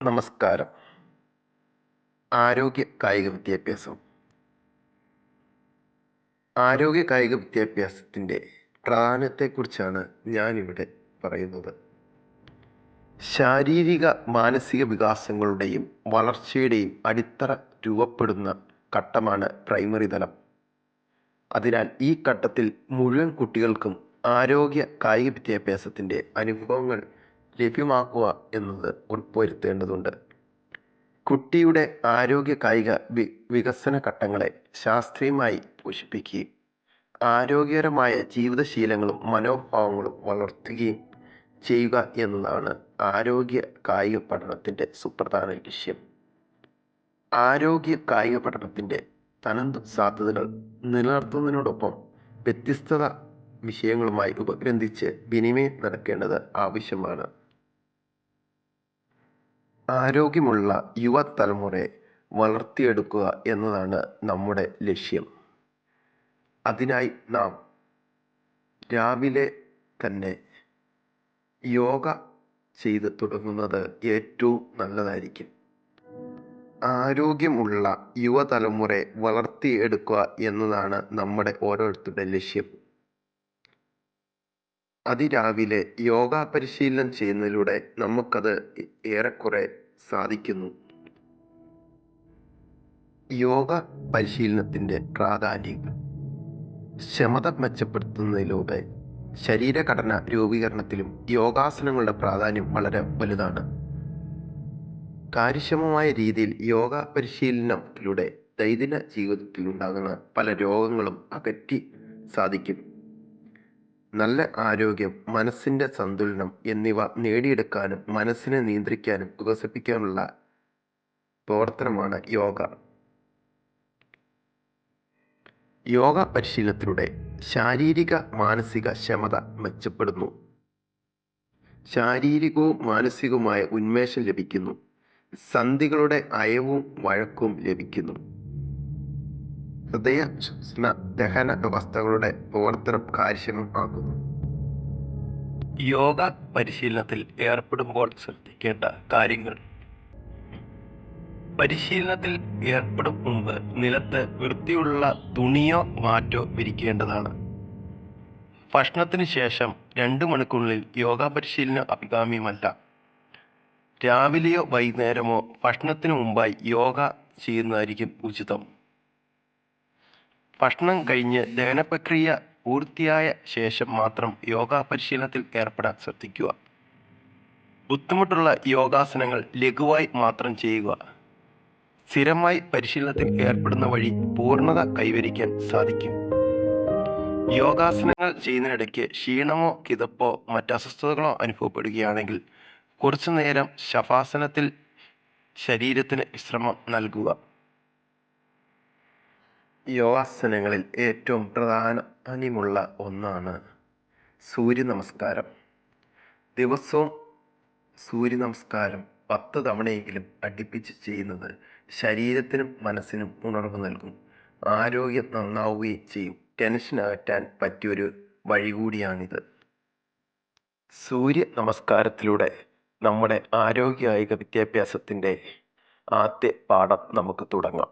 നമസ്കാരം. ആരോഗ്യ കായിക വിദ്യാഭ്യാസം. ആരോഗ്യ കായിക വിദ്യാഭ്യാസത്തിൻ്റെ പ്രാധാന്യത്തെക്കുറിച്ചാണ് ഞാനിവിടെ പറയുന്നത്. ശാരീരിക മാനസിക വികാസങ്ങളുടെയും വളർച്ചയുടെയും അടിത്തറ രൂപപ്പെടുന്ന ഘട്ടമാണ് പ്രൈമറി തലം. അതിനാൽ ഈ ഘട്ടത്തിൽ മുഴുവൻ കുട്ടികൾക്കും ആരോഗ്യ കായിക വിദ്യാഭ്യാസത്തിൻ്റെ അനുഭവങ്ങൾ ലഭ്യമാക്കുക എന്നത് ഉറപ്പുവരുത്തേണ്ടതുണ്ട്. കുട്ടിയുടെ ആരോഗ്യ കായിക വികസന ഘട്ടങ്ങളെ ശാസ്ത്രീയമായി പോഷിപ്പിക്കുകയും ആരോഗ്യകരമായ ജീവിതശീലങ്ങളും മനോഭാവങ്ങളും വളർത്തുകയും ചെയ്യുക എന്നതാണ് ആരോഗ്യ കായിക പഠനത്തിൻ്റെ സുപ്രധാന ലക്ഷ്യം. ആരോഗ്യ കായിക പഠനത്തിൻ്റെ തനത് സാധ്യതകൾ നിലനിർത്തുന്നതിനോടൊപ്പം വ്യത്യസ്ത വിഷയങ്ങളുമായി ഉപഗ്രന്ഥിച്ച് വിനിമയം നടക്കേണ്ടത് ആവശ്യമാണ്. ആരോഗ്യമുള്ള യുവതലമുറയെ വളർത്തിയെടുക്കുക എന്നതാണ് നമ്മുടെ ലക്ഷ്യം. അതിനായി നാം രാവിലെ തന്നെ യോഗ ചെയ്ത് തുടങ്ങുന്നത് ഏറ്റവും നല്ലതായിരിക്കും. ആരോഗ്യമുള്ള യുവതലമുറയെ വളർത്തിയെടുക്കുക എന്നതാണ് നമ്മുടെ ഓരോരുത്തരുടെ ലക്ഷ്യം. അതിരാവിലെ യോഗ പരിശീലനം ചെയ്യുന്നതിലൂടെ നമുക്കത് ഏറെക്കുറെ സാധിക്കുന്നു. യോഗ പരിശീലനത്തിൻ്റെ പ്രാധാന്യം. ക്ഷമത മെച്ചപ്പെടുത്തുന്നതിലൂടെ ശരീരഘടന രൂപീകരണത്തിലും യോഗാസനങ്ങളുടെ പ്രാധാന്യം വളരെ വലുതാണ്. കാര്യക്ഷമമായ രീതിയിൽ യോഗ പരിശീലനത്തിലൂടെ ദൈനംദിന ജീവിതത്തിൽ ഉണ്ടാകുന്ന പല രോഗങ്ങളും അകറ്റി സാധിക്കും. നല്ല ആരോഗ്യം, മനസ്സിൻ്റെ സന്തുലനം എന്നിവ നേടിയെടുക്കാനും മനസ്സിനെ നിയന്ത്രിക്കാനും വികസിപ്പിക്കാനുള്ള പ്രവർത്തനമാണ് യോഗ. യോഗ പരിശീലനത്തിലൂടെ ശാരീരിക മാനസിക ക്ഷമത മെച്ചപ്പെടുന്നു. ശാരീരികവും മാനസികവുമായ ഉന്മേഷം ലഭിക്കുന്നു. സന്ധികളുടെ അയവും വഴക്കവും ലഭിക്കുന്നു. ഹൃദയ ശ്വസന ദഹന വ്യവസ്ഥകളുടെ പ്രവർത്തനം കാര്യക്ഷമമാക്കുന്നു. യോഗ പരിശീലനത്തിൽ ഏർപ്പെടുമ്പോൾ ശ്രദ്ധിക്കേണ്ട കാര്യങ്ങൾ. പരിശീലനത്തിൽ ഏർപ്പെടും മുമ്പ് നിലത്ത് വൃത്തിയുള്ള തുണിയോ മാറ്റോ വിരിക്കേണ്ടതാണ്. ഭക്ഷണത്തിന് ശേഷം 2 മണിക്കൂറിനുള്ളിൽ യോഗ പരിശീലനം അഭികാമ്യമല്ല. രാവിലെയോ വൈകുന്നേരമോ ഭക്ഷണത്തിന് മുമ്പായി യോഗ ചെയ്യുന്നതായിരിക്കും ഉചിതം. ഭക്ഷണം കഴിഞ്ഞ് ദഹനപ്രക്രിയ പൂർത്തിയായ ശേഷം മാത്രം യോഗ പരിശീലനത്തിൽ ഏർപ്പെടാൻ ശ്രദ്ധിക്കുക. ബുദ്ധിമുട്ടുള്ള യോഗാസനങ്ങൾ ലഘുവായി മാത്രം ചെയ്യുക. സ്ഥിരമായി പരിശീലനത്തിൽ ഏർപ്പെടുന്ന വഴി പൂർണ്ണത കൈവരിക്കാൻ സാധിക്കും. യോഗാസനങ്ങൾ ചെയ്യുന്നതിനിടയ്ക്ക് ക്ഷീണമോ കിതപ്പോ മറ്റ് അസ്വസ്ഥതകളോ അനുഭവപ്പെടുകയാണെങ്കിൽ കുറച്ചു നേരം ശവാസനത്തിൽ ശരീരത്തിന് വിശ്രമം നൽകുക. യോഗാസനങ്ങളിൽ ഏറ്റവും പ്രാധാന്യമുള്ള ഒന്നാണ് സൂര്യ നമസ്കാരം. ദിവസവും സൂര്യ നമസ്കാരം 10 തവണയെങ്കിലും അടുപ്പിച്ച് ചെയ്യുന്നത് ശരീരത്തിനും മനസ്സിനും ഉണർവ് നൽകും. ആരോഗ്യം നന്നാവുകയും ചെയ്യും. ടെൻഷൻ അകറ്റാൻ പറ്റിയൊരു വഴി കൂടിയാണിത്. സൂര്യ നമസ്കാരത്തിലൂടെ നമ്മുടെ ആരോഗ്യ വിദ്യാഭ്യാസത്തിൻ്റെ ആദ്യ പാഠം നമുക്ക് തുടങ്ങാം.